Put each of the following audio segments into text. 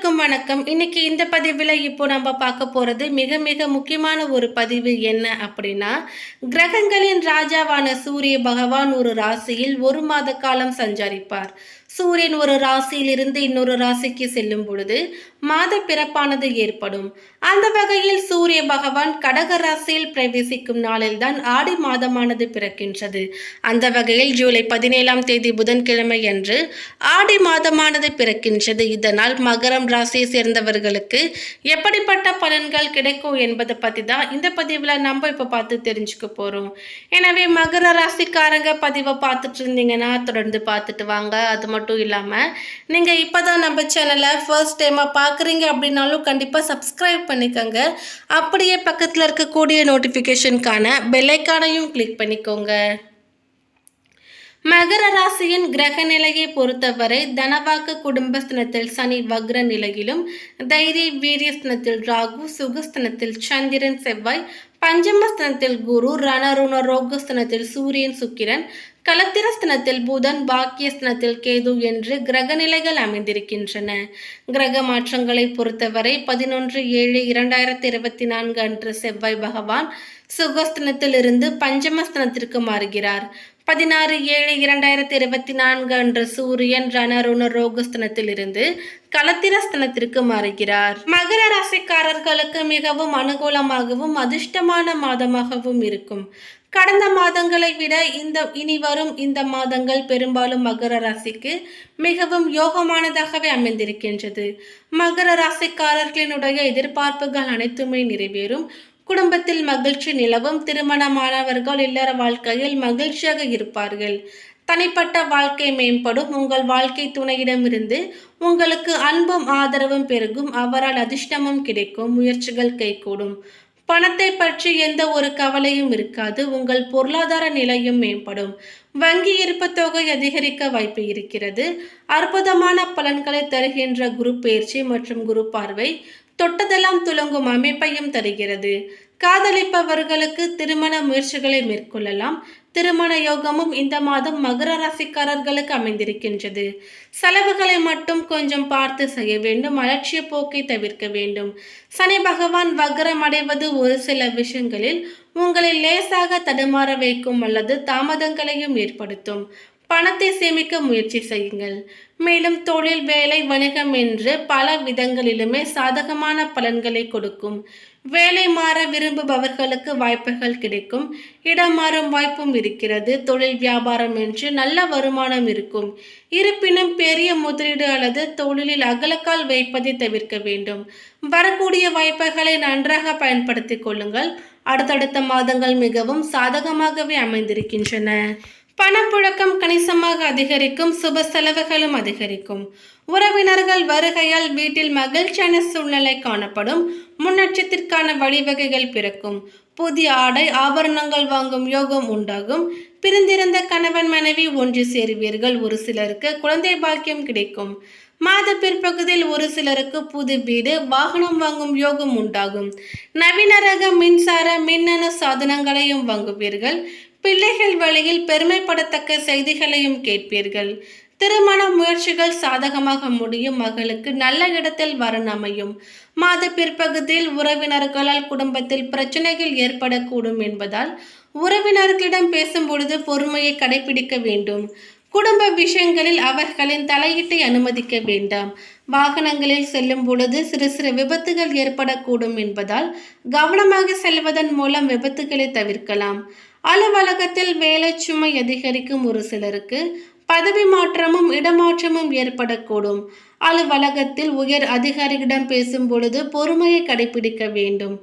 அனைவருக்கும் வணக்கம். இன்னைக்கு இந்த பதிவுல இப்போ நம்ம பார்க்க போறது மிக மிக முக்கியமான ஒரு பதிவு என்ன அப்படின்னா, கிரகங்களின் ராஜாவான சூரிய பகவான் ஒரு ராசியில் 1 மாத காலம் சஞ்சரிப்பார். சூரியன் ஒரு ராசியிலிருந்து இன்னொரு ராசிக்கு செல்லும் பொழுது மாத பிறப்பானது ஏற்படும். அந்த வகையில் சூரிய பகவான் கடக ராசியில் பிரவேசிக்கும் நாளில்தான் ஆடி மாதமானது பிறக்கின்றது. அந்த வகையில் ஜூலை 17ஆம் தேதி புதன்கிழமை அன்று ஆடி மாதமானது பிறக்கின்றது. இதனால் மகரம் ராசியை சேர்ந்தவர்களுக்கு எப்படிப்பட்ட பலன்கள் கிடைக்கும் என்பதை பற்றி தான் இந்த பதிவில் நம்ம இப்போ பார்த்து தெரிஞ்சுக்க போகிறோம். எனவே மகர ராசிக்காரங்க பதிவை பார்த்துட்டு இருந்தீங்கன்னா தொடர்ந்து பார்த்துட்டு வாங்க. அது மட்டும் இல்லாமல் நீங்கள் இப்போ தான் நம்ம சேனலை ஃபர்ஸ்ட் டைமாக பார்க்குறீங்க அப்படின்னாலும் கண்டிப்பாக சப்ஸ்கிரைப் பண்ணிக்கோங்க. அப்படியே பக்கத்தில் இருக்கக்கூடிய நோட்டிஃபிகேஷனுக்கான பெல்லைக்கானையும் கிளிக் பண்ணிக்கோங்க. மகர ராசியின் கிரக நிலையை பொறுத்தவரை தனவாக்கு குடும்பஸ்தனத்தில் சனி வக்ர நிலையிலும், தைரிய வீரியஸ்தனத்தில் ராகு, சுகஸ்தனத்தில் சந்திரன் செவ்வாய், பஞ்சமஸ்தனத்தில் குரு, ரணருண ரோகஸ்தனத்தில் சூரியன் சுக்கிரன், களத்திரஸ்தனத்தில் புதன், பாக்கியஸ்தனத்தில் கேது என்று கிரக நிலைகள் அமைந்திருக்கின்றன. கிரக மாற்றங்களை பொறுத்தவரை 11/7/2024 அன்று செவ்வாய் பகவான் சுகஸ்தனத்தில் இருந்து பஞ்சமஸ்தனத்திற்கு மாறுகிறார். 16/7/2024 அன்று சூரியன் ரணருண ரோகஸ்தனத்தில் இருந்து களத்திரஸ்தனத்திற்கு மாறுகிறார். மகர ராசிக்காரர்களுக்கு மிகவும் அனுகூலமாகவும் அதிர்ஷ்டமான மாதமாகவும் இருக்கும். கடந்த மாதங்களை விட இனி வரும் இந்த மாதங்கள் பெரும்பாலும் மகர ராசிக்கு மிகவும் யோகமானதாகவே அமைந்திருக்கின்றது. மகர ராசிக்காரர்களினுடைய எதிர்பார்ப்புகள் அனைத்துமே நிறைவேறும். குடும்பத்தில் மகிழ்ச்சி நிலவும். திருமணமானவர்கள் இல்லற வாழ்க்கையில் மகிழ்ச்சியாக இருப்பார்கள். தனிப்பட்ட வாழ்க்கை மேம்படும். உங்கள் வாழ்க்கை துணையிடமிருந்து உங்களுக்கு அன்பும் ஆதரவும் பெருகும். அவரால் அதிர்ஷ்டமும் கிடைக்கும். முயற்சிகள் கைகூடும். பணத்தை பற்றி எந்த ஒரு கவலையும் இருக்காது. உங்கள் பொருளாதார நிலையும் மேம்படும். வங்கி இருப்பு தொகை அதிகரிக்க வாய்ப்பு இருக்கிறது. அற்புதமான பலன்களை தருகின்ற குரு பயிற்சி மற்றும் குரு பார்வை தொட்டதெல்லாம் துலங்கும் அமைப்பையும் தருகிறது. காதலிப்பவர்களுக்கு திருமண முயற்சிகளை மேற்கொள்ளலாம். திருமண யோகமும் இந்த மாதம் மகர ராசிக்காரர்களுக்கு அமைந்திருக்கின்றது. செலவுகளை மட்டும் கொஞ்சம் பார்த்து செய்ய வேண்டும். அலட்சிய போக்கை தவிர்க்க வேண்டும். சனி பகவான் வக்ரம் அடைவது ஒரு சில விஷயங்களில் உங்களை லேசாக தடுமாற வைக்கும் அல்லது தாமதங்களையும் ஏற்படுத்தும். பணத்தை சேமிக்க முயற்சி செய்யுங்கள். மேலும் தொழில், வேலை, வணிகம் என்று பல விதங்களிலுமே சாதகமான பலன்களை கொடுக்கும். வேலை மாற விரும்புபவர்களுக்கு வாய்ப்புகள் கிடைக்கும். இடம் மாறும் வாய்ப்பும் இருக்கிறது. தொழில், வியாபாரம் என்று நல்ல வருமானம் இருக்கும். இருப்பினும் பெரிய முதலீடு அல்லது தொழிலில் அகலக்கால் வைப்பதை தவிர்க்க வேண்டும். வரக்கூடிய வாய்ப்புகளை நன்றாக பயன்படுத்திக் கொள்ளுங்கள். அடுத்தடுத்த மாதங்கள் மிகவும் சாதகமாகவே அமைந்திருக்கின்றன. பணப்புழக்கம் கணிசமாக அதிகரிக்கும். சுப செலவுகளும் அதிகரிக்கும். உறவினர்கள் வருகையால் வீட்டில் மகிழ்ச்சியான சூழ்நிலை காணப்படும். முன்னேற்றத்திற்கான வழிவகைகள் பிறக்கும். புதிய ஆடை ஆபரணங்கள் வாங்கும் யோகம் உண்டாகும். பிரிந்திருந்த கணவன் மனைவி ஒன்று சேருவீர்கள். ஒரு சிலருக்கு குழந்தை பாக்கியம் கிடைக்கும். மாத பிற்பகுதியில் ஒரு சிலருக்கு புது வீடு, வாகனம் வாங்கும் யோகம் உண்டாகும். நவீன ரக மின்சார மின்னணு சாதனங்களையும் வாங்குவீர்கள். பிள்ளைகள் வழியில் பெருமைப்படத்தக்க செய்திகளையும் கேட்பீர்கள். திருமண முயற்சிகள் சாதகமாக முடியும். மகளுக்கு நல்ல இடத்தில் வரன் அமையும். மாத பிற்பகுதியில் உறவினர்களால் குடும்பத்தில் பிரச்சனைகள் ஏற்படக்கூடும் என்பதால் உறவினர்களிடம் பேசும் பொழுது பொறுமையை கடைபிடிக்க வேண்டும். குடும்ப விஷயங்களில் அவர்களின் தலையீட்டை அனுமதிக்க வேண்டாம். வாகனங்களில் செல்லும் பொழுது சிறு சிறு விபத்துகள் ஏற்படக்கூடும் என்பதால் கவனமாக செல்வதன் மூலம் விபத்துகளை தவிர்க்கலாம். அலுவலகத்தில் வேலை சுமை அதிகரிக்கும். ஒரு சிலருக்கு பதவி மாற்றமும் இடமாற்றமும் ஏற்படக்கூடும். அலுவலகத்தில் உயர் அதிகாரிகளிடம் பேசும் பொழுது பொறுமையை கடைபிடிக்க வேண்டும்.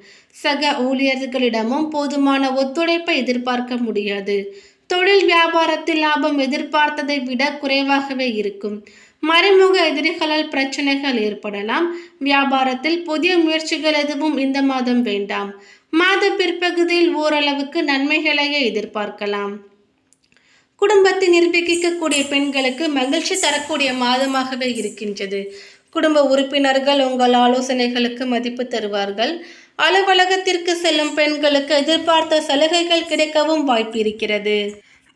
சக ஊழியர்களிடமும் போதுமான ஒத்துழைப்பை எதிர்பார்க்க முடியாது. தொழில், வியாபாரத்தில் லாபம் எதிர்பார்த்ததை விட குறைவாகவே இருக்கும். மறைமுக எதிரிகளால் பிரச்சனைகள் ஏற்படலாம். வியாபாரத்தில் புதிய முயற்சிகள் எதுவும் இந்த மாதம் வேண்டாம். மாத பிற்பகுதியில் ஓரளவுக்கு நன்மைகளையே எதிர்பார்க்கலாம். குடும்பத்தை நிர்வகிக்கக்கூடிய பெண்களுக்கு மகிழ்ச்சி தரக்கூடிய மாதமாகவே இருக்கின்றது. குடும்ப உறுப்பினர்கள் உங்கள் ஆலோசனைகளுக்கு மதிப்பு தருவார்கள். அலுவலகத்திற்கு செல்லும் பெண்களுக்கு எதிர்பார்த்த சலுகைகள் கிடைக்கவும் வாய்ப்பு இருக்கிறது.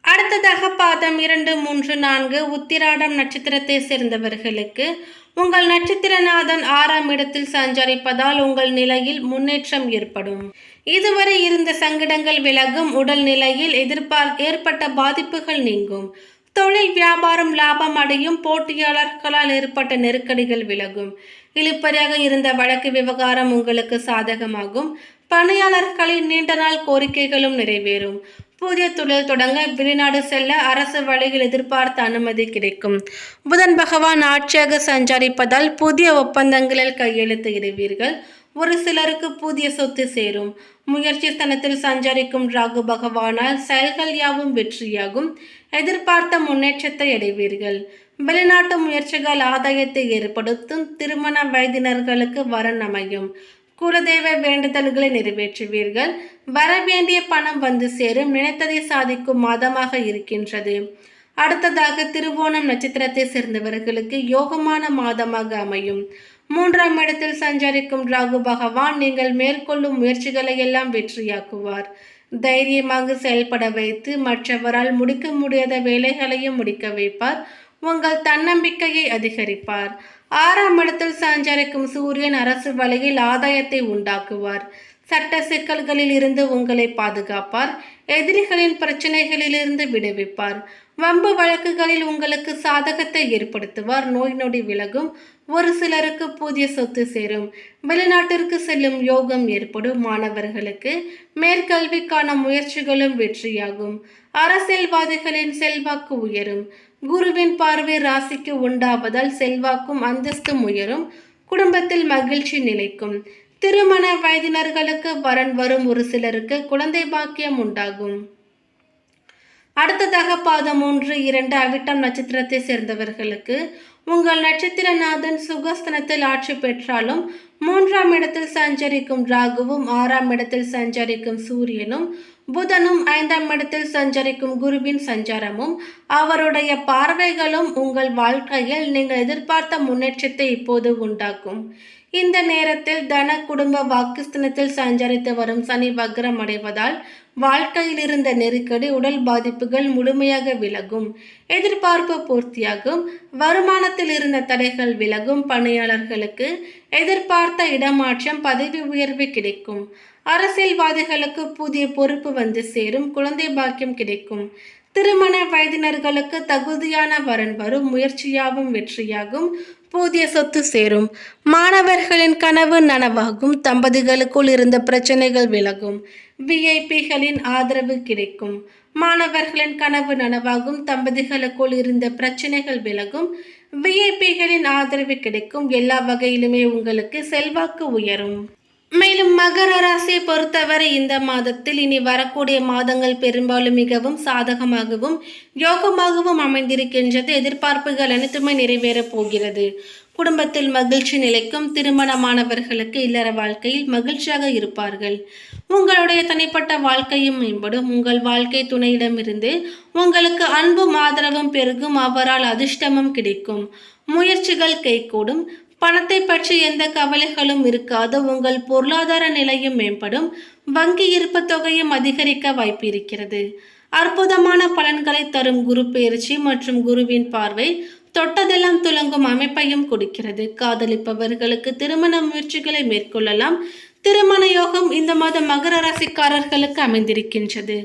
அடுத்ததாக பாதம் 2, 3, 4 உத்திராடம் நட்சத்திரத்தை சேர்ந்தவர்களுக்கு உங்கள் நட்சத்திரநாதன் 6ஆம் இடத்தில் சஞ்சரிப்பதால் உங்கள் நிலையில் முன்னேற்றம் ஏற்படும். இதுவரை இருந்த சங்கடங்கள் விலகும். உடல் நிலையில் ஏற்பட்ட பாதிப்புகள் நீங்கும். தொழில் வியாபாரம் லாபம் அடையும். போட்டியாளர்களால் ஏற்பட்ட நெருக்கடிகள் விலகும். இழுபறியாக இருந்த வழக்கு விவகாரம் உங்களுக்கு சாதகமாகும். பணியாளர்களின் நீண்ட நாள் கோரிக்கைகளும் நிறைவேறும். புதிய தொழில் தொடங்க வெளிநாடு செல்ல அரசு வழியில் எதிர்பார்த்த அனுமதி கிடைக்கும். புதன் பகவான் ஆட்சியாக சஞ்சரிப்பதால் புதிய ஒப்பந்தங்களில் கையெழுத்து இடுவீர்கள். ஒரு சிலருக்கு புதிய சொத்து சேரும். முயற்சி ஸ்தானத்தில் சஞ்சரிக்கும் ராகு பகவானால் செயல்கள் யாவும் வெற்றியாகும். எதிர்பார்த்த முன்னேற்றத்தை அடைவீர்கள். வெளிநாட்டு முயற்சிகள் ஆதாயத்தை ஏற்படுத்தும். திருமண வயதினர்களுக்கு வரன் அமையும். குலதெய்வ வேண்டுதல்களை நிறைவேற்றுவீர்கள். வரவேண்டிய பணம் வந்து சேரும். நினைத்ததை சாதிக்கும் மாதமாக இருக்கின்றது. அடுத்ததாக திருவோணம் நட்சத்திரத்தை சேர்ந்தவர்களுக்கு யோகமான மாதமாக அமையும். 3ஆம் இடத்தில் சஞ்சரிக்கும் ராகு பகவான் நீங்கள் மேற்கொள்ளும் முயற்சிகளை எல்லாம் வெற்றியாக்குவார். தைரியமாக செயல்பட வைத்து மற்றவரால் முடிக்க முடியாத வேலைகளையும் முடிக்க வைப்பார். உங்கள் தன்னம்பிக்கையை அதிகரிப்பார். 6ஆம் இடத்தில் சஞ்சரிக்கும் சூரியன் அரசு வழியில் ஆதாயத்தை உண்டாக்குவார். சட்ட சிக்கல்களில் இருந்து உங்களை பாதுகாப்பார். எதிரிகளின் பிரச்சனைகளிலிருந்து விடுவிப்பார். வம்பு வழக்குகளில் உங்களுக்கு சாதகத்தை ஏற்படுத்துவார். நோய் நொடி விலகும். ஒரு சிலருக்கு புதிய சொத்து சேரும். வெளிநாட்டிற்கு செல்லும் யோகம் ஏற்படும். மாணவர்களுக்கு மேற்கல்விக்கான முயற்சிகளும் வெற்றியாகும். அரசியல்வாதிகளின் செல்வாக்கு உயரும். குருவின் பார்வை ராசிக்கு உண்டாவதால் செல்வாக்கும் அந்தஸ்தும் உயரும். குடும்பத்தில் மகிழ்ச்சி நிலைக்கும். திருமண வயதினர்களுக்கு வரன் வரும். ஒரு சிலருக்கு குழந்தை பாக்கியம் உண்டாகும். அடுத்ததாக பாதம் 3, 2 அவிட்டம் நட்சத்திரத்தை சேர்ந்தவர்களுக்கு உங்கள் நட்சத்திரநாதன் சுகஸ்தனத்தில் ஆட்சி பெற்றாலும் 3ஆம் இடத்தில் சஞ்சரிக்கும் ராகுவும் 6ஆம் இடத்தில் சஞ்சரிக்கும் சூரியனும் புதனும் 5ஆம் இடத்தில் சஞ்சரிக்கும் குருவின் சஞ்சாரமும் அவருடைய பார்வைகளும் உங்கள் வாழ்க்கையில் நீங்கள் எதிர்பார்த்த முன்னேற்றத்தை இப்போது உண்டாக்கும். இந்த நேரத்தில் தன குடும்ப வாக்குஸ்தனத்தில் சஞ்சரித்து வரும் சனி வக்ரம் அடைவதால் வாழ்க்கையில் இருந்த நெருக்கடி உடல் பாதிப்புகள் முழுமையாக விலகும். எதிர்பார்ப்பு பூர்த்தியாகும். வருமானத்தில் இருந்த தடைகள் விலகும். பணியாளர்களுக்கு எதிர்பார்த்த இடமாற்றம் பதவி உயர்வு கிடைக்கும். அரசியல்வாதிகளுக்கு புதிய பொறுப்பு வந்து சேரும். குழந்தை பாக்கியம் கிடைக்கும். திருமண வயதினர்களுக்கு தகுதியான வரன் வரும். முயற்சியாவும் வெற்றியாகும். புதிய சொத்து சேரும். மாணவர்களின் கனவு நனவாகும். தம்பதிகளுக்குள் இருந்த பிரச்சனைகள் விலகும். விஐபிகளின் ஆதரவு கிடைக்கும். மாணவர்களின் கனவு நனவாகும். தம்பதிகளுக்குள் இருந்த பிரச்சனைகள் விலகும். விஐபிகளின் ஆதரவு கிடைக்கும். எல்லா வகையிலுமே உங்களுக்கு செல்வாக்கு உயரும். மேலும் மகர ராசியை பொறுத்தவரை இந்த மாதத்தில் இனி வரக்கூடிய மாதங்கள் பெரும்பாலும் மிகவும் சாதகமாகவும் யோகமாகவும் அமைந்திருக்கின்றது. எதிர்பார்ப்புகள் அனைத்துமே நிறைவேறப் போகிறது. குடும்பத்தில் மகிழ்ச்சி நிலைக்கும். திருமணமானவர்களுக்கு இல்லற வாழ்க்கையில் மகிழ்ச்சியாக இருப்பார்கள். உங்களுடைய தனிப்பட்ட வாழ்க்கையும் மேம்படும். உங்கள் வாழ்க்கை துணையிடமிருந்து உங்களுக்கு அன்பும் ஆதரவும் பெருகும். அவரால் அதிர்ஷ்டமும் கிடைக்கும். முயற்சிகள் கைகூடும். பணத்தை பற்றி எந்த கவலைகளும் இருக்காது. உங்கள் பொருளாதார நிலையும் மேம்படும். வங்கி இருப்பு தொகையும் அதிகரிக்க வாய்ப்பு இருக்கிறது. அற்புதமான பலன்களை தரும் குரு பெயர்ச்சி மற்றும் குருவின் பார்வை தொட்டதெல்லாம் துலங்கும் அமைப்பையும் கொடுக்கிறது. காதலிப்பவர்களுக்கு திருமண முயற்சிகளை மேற்கொள்ளலாம். திருமண யோகம் இந்த மாதம் மகர ராசிக்காரர்களுக்கு அமைந்திருக்கின்றது.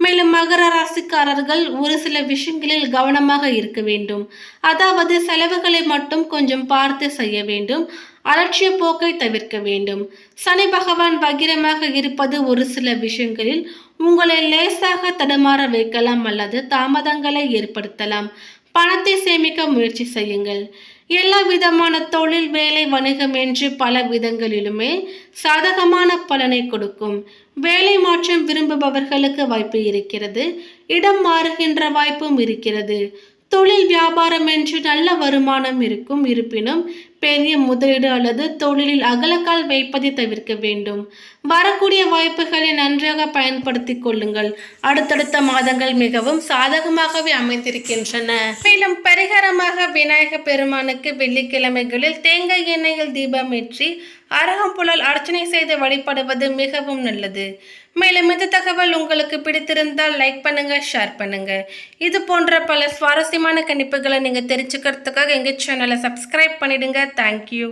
மேலும் மகர ராசிக்காரர்கள் ஒரு சில விஷயங்களில் கவனமாக இருக்க வேண்டும். அதாவது செலவுகளை மட்டும் கொஞ்சம் பார்த்து செய்ய வேண்டும். அலட்சிய போக்கை தவிர்க்க வேண்டும். சனி பகவான் வக்கிரமாக இருப்பது ஒரு சில விஷயங்களில் உங்களை லேசாக தடுமாற வைக்கலாம் அல்லது தாமதங்களை ஏற்படுத்தலாம். பணத்தை சேமிக்க முயற்சி செய்யுங்கள். எல்லா விதமான தொழில், வேலை, வணிகம் என்று பல விதங்களிலுமே சாதகமான பலனை கொடுக்கும். வேலை மாற்றம் விரும்புபவர்களுக்கு வாய்ப்பு இருக்கிறது. இடம் மாறுகின்ற வாய்ப்பும் இருக்கிறது. தொழில், வியாபாரம் என்று நல்ல வருமானம் இருக்கும். இருப்பினும் பெரிய முதலீடு அல்லது தொழிலில் அகலக்கால் வைப்பதை தவிர்க்க வேண்டும். வரக்கூடிய வாய்ப்புகளை நன்றாக பயன்படுத்திக் கொள்ளுங்கள். அடுத்தடுத்த மாதங்கள் மிகவும் சாதகமாகவே அமைந்திருக்கின்றன. மேலும் பரிகாரமாக விநாயக பெருமானுக்கு வெள்ளிக்கிழமைகளில் தேங்காய் எண்ணெயில் தீபமேற்றி அருகம்புல்லால் அர்ச்சனை செய்து வழிபடுவது மிகவும் நல்லது. மேலும் இந்த தகவல் உங்களுக்கு பிடித்திருந்தால் லைக் பண்ணுங்க, ஷேர் பண்ணுங்க. இது போன்ற பல சுவாரஸ்யமான கணிப்புகளை நீங்க தெரிஞ்சுக்கிறதுக்காக எங்க சேனலை சப்ஸ்கிரைப் பண்ணிடுங்க. தேங்க்யூ.